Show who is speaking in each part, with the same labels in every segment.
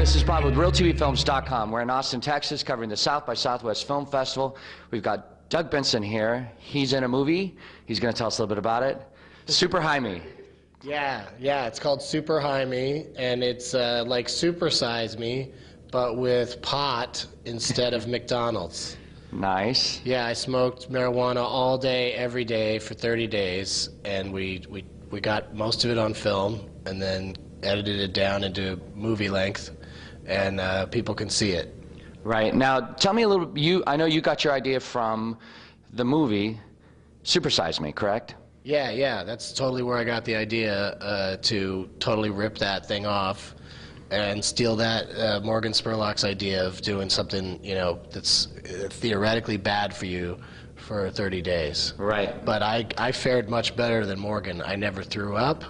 Speaker 1: this is Bob with RealTVFilms.com. We're in Austin, Texas, covering the South by Southwest Film Festival. We've got Doug Benson here. He's in a movie. He's going to tell us a little bit about it. Super High Me.
Speaker 2: Yeah, it's called Super High Me, and it's like Super Size Me, but with pot instead of McDonald's.
Speaker 1: Nice.
Speaker 2: Yeah, I smoked marijuana all day, every day for 30 days, and we got most of it on film, and then edited it down into movie length, and people can see it.
Speaker 1: Right. Now, tell me a little, I know you got your idea from the movie Super Size Me, correct?
Speaker 2: Yeah, that's totally where I got the idea to totally rip that thing off and steal that Morgan Spurlock's idea of doing something, you know, that's theoretically bad for you for 30 days.
Speaker 1: Right.
Speaker 2: But I fared much better than Morgan. I never threw up,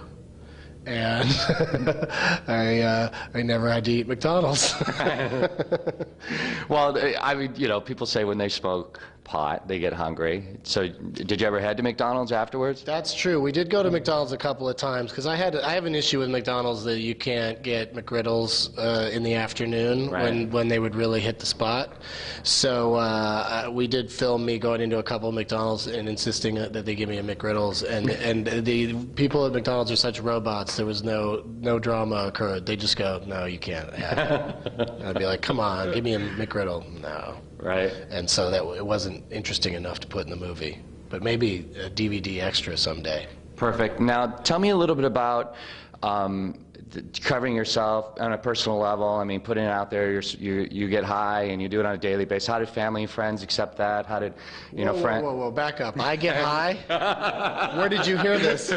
Speaker 2: and I never had to eat McDonald's.
Speaker 1: Well, I mean, you know, people say when they smoke pot, they get hungry. So did you ever head to McDonald's afterwards?
Speaker 2: That's true. We did go to McDonald's a couple of times because I have an issue with McDonald's that you can't get McGriddles in the afternoon, right, when they would really hit the spot. So we did film me going into a couple of McDonald's and insisting that they give me a McGriddles, and the people at McDonald's are such robots. There was no drama occurred. They just go, no, you can't have it. And I'd be like, come on, give me a McGriddle. No.
Speaker 1: Right.
Speaker 2: And so that it wasn't interesting enough to put in the movie, but maybe a DVD extra someday.
Speaker 1: Perfect. Now, tell me a little bit about covering yourself on a personal level. I mean, putting it out there. You get high and you do it on a daily basis. How did family and friends accept that? How did friends?
Speaker 2: Whoa! Back up. I get high. Where did you hear this?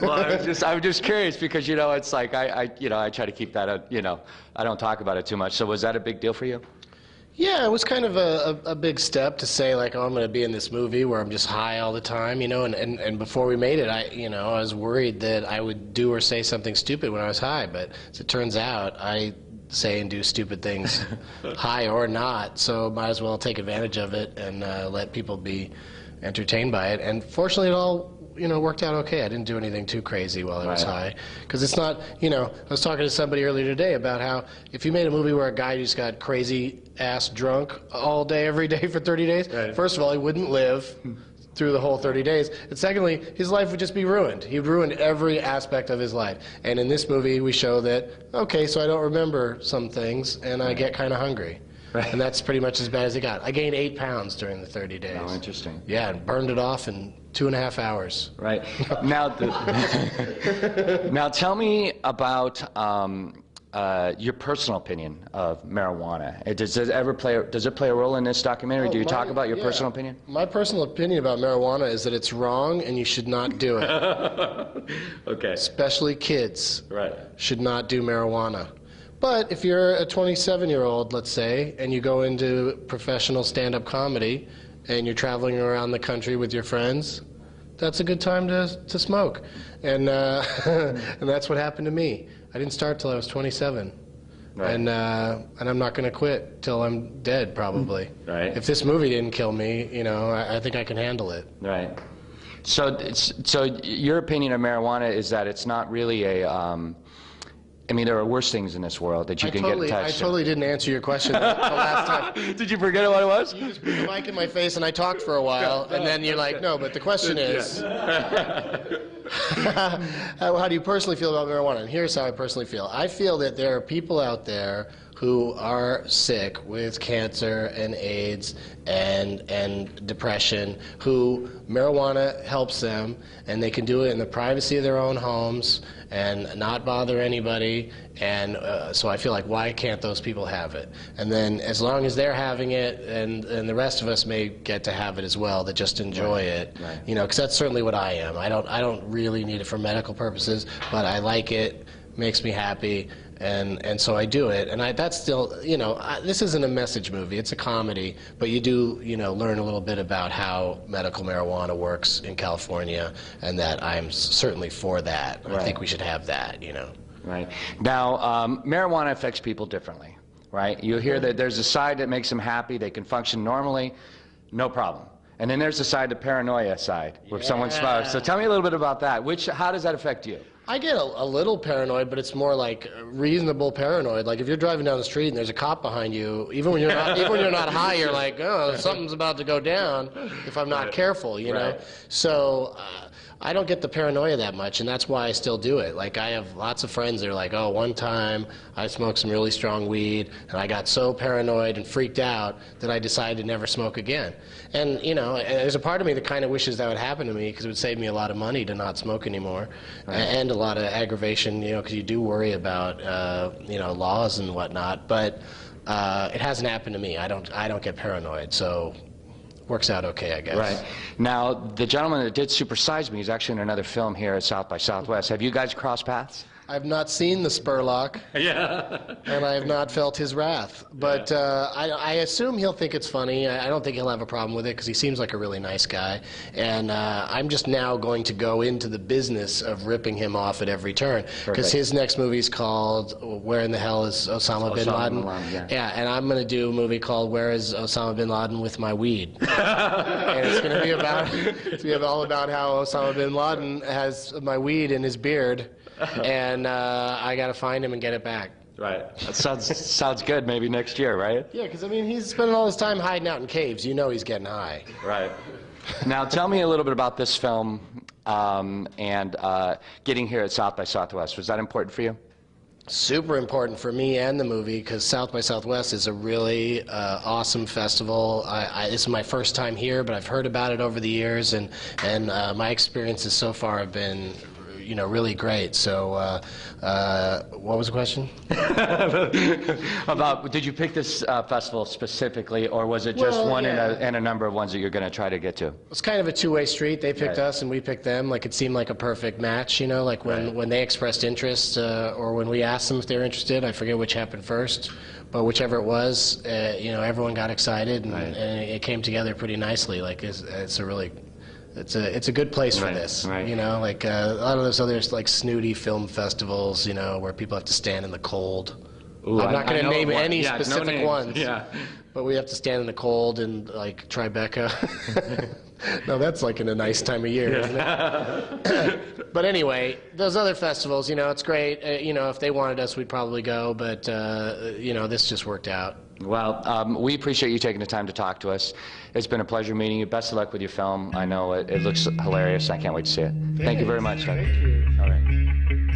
Speaker 1: Well, I'm just curious because it's like I try to keep that I don't talk about it too much. So was that a big deal for you?
Speaker 2: Yeah, it was kind of a big step to say, like, oh, I'm going to be in this movie where I'm just high all the time, and before we made it, I was worried that I would do or say something stupid when I was high, but as it turns out, I say and do stupid things, high or not, so might as well take advantage of it and let people be entertained by it, and fortunately it all worked out okay. I didn't do anything too crazy while I was high. Because it's not, I was talking to somebody earlier today about how if you made a movie where a guy just got crazy-ass drunk all day, every day for 30 days, first of all, he wouldn't live through the whole 30 days. And secondly, his life would just be ruined. He'd ruin every aspect of his life. And in this movie, we show that, okay, so I don't remember some things, and I get kind of hungry. Right. And that's pretty much as bad as it got. I gained 8 pounds during the 30 days.
Speaker 1: Oh, interesting.
Speaker 2: Yeah, and burned it off in 2.5 hours.
Speaker 1: Right. Now, now tell me about your personal opinion of marijuana. Does it play a role in this documentary? Do you talk about your personal opinion?
Speaker 2: My personal opinion about marijuana is that it's wrong and you should not do it.
Speaker 1: Okay.
Speaker 2: Especially kids.
Speaker 1: Right.
Speaker 2: Should not do marijuana. But if you're a 27-year-old, let's say, and you go into professional stand-up comedy and you're traveling around the country with your friends, that's a good time to smoke. And and that's what happened to me. I didn't start till I was 27. Right. And I'm not going to quit till I'm dead, probably. Right. If this movie didn't kill me, I think I can handle it.
Speaker 1: Right. So your opinion of marijuana is that it's not really a I mean, there are worse things in this world that you can get attached to.
Speaker 2: I totally didn't answer your question the last time.
Speaker 1: Did you forget what it was?
Speaker 2: You just put the mic in my face and I talked for a while, and then you're like, no, but the question is, how do you personally feel about marijuana? And here's how I personally feel. I feel that there are people out there who are sick with cancer and AIDS and depression, who marijuana helps them, and they can do it in the privacy of their own homes and not bother anybody, and so I feel like, why can't those people have it? And then as long as they're having it, and the rest of us may get to have it as well, that just enjoy it, because that's certainly what I am. I don't really need it for medical purposes, but I like it, makes me happy, and so I do it. And that's still, this isn't a message movie, it's a comedy, but you do, learn a little bit about how medical marijuana works in California, and that I'm certainly for that. I think we should have that,
Speaker 1: Right. Now, marijuana affects people differently, right? You hear that there's a side that makes them happy, they can function normally, no problem. And then there's the side, the paranoia side, where someone smokes. So tell me a little bit about that. How does that affect you?
Speaker 2: I get a little paranoid, but it's more like reasonable paranoid. Like if you're driving down the street and there's a cop behind you, even when you're not high, you're like, oh, something's about to go down if I'm not careful, you know. So I don't get the paranoia that much, and that's why I still do it. Like I have lots of friends that are like, oh, one time I smoked some really strong weed, and I got so paranoid and freaked out that I decided to never smoke again. And you know, there's a part of me that kind of wishes that would happen to me because it would save me a lot of money to not smoke anymore, and a lot of aggravation, you know, because you do worry about you know, laws and whatnot. But it hasn't happened to me. I don't get paranoid, so works out okay, I guess.
Speaker 1: Right. Now, the gentleman that did Super Size Me is actually in another film here at South by Southwest. Have you guys crossed paths?
Speaker 2: I've not seen the Spurlock, and I have not felt his wrath. But I assume he'll think it's funny. I don't think he'll have a problem with it because he seems like a really nice guy. And I'm just now going to go into the business of ripping him off at every turn. Because his next movie's called Where in the Hell is Osama Bin Laden? Yeah, and I'm going to do a movie called Where is Osama Bin Laden with My Weed? And it's going to be all about how Osama Bin Laden has my weed in his beard. And I got to find him and get it back.
Speaker 1: Right. That sounds good. Maybe next year, right?
Speaker 2: Yeah, because I mean, he's spending all his time hiding out in caves. You know he's getting high.
Speaker 1: Right. Now, tell me a little bit about this film and getting here at South by Southwest. Was that important for you?
Speaker 2: Super important for me and the movie because South by Southwest is a really awesome festival. This is my first time here, but I've heard about it over the years, and my experiences so far have been, you know, really great. So what was the question?
Speaker 1: About, did you pick this festival specifically, or was it just one in a number of ones that you're going to try to get to?
Speaker 2: It's kind of a two-way street. They picked us and we picked them. Like it seemed like a perfect match, you know, like when they expressed interest or when we asked them if they were interested. I forget which happened first, but whichever it was, you know, everyone got excited and it came together pretty nicely. Like it's a really... It's a good place for this, you know, like a lot of those other like snooty film festivals, you know, where people have to stand in the cold. Ooh, I'm not going to name any specific ones, but we have to stand in the cold in like Tribeca. No, that's like in a nice time of year, isn't it? But anyway, those other festivals, you know, it's great. You know, if they wanted us, we'd probably go, but you know, this just worked out.
Speaker 1: Well, we appreciate you taking the time to talk to us. It's been a pleasure meeting you. Best of luck with your film. I know it looks hilarious. I can't wait to see it. Thank you very much.
Speaker 2: Thank you.
Speaker 1: All right.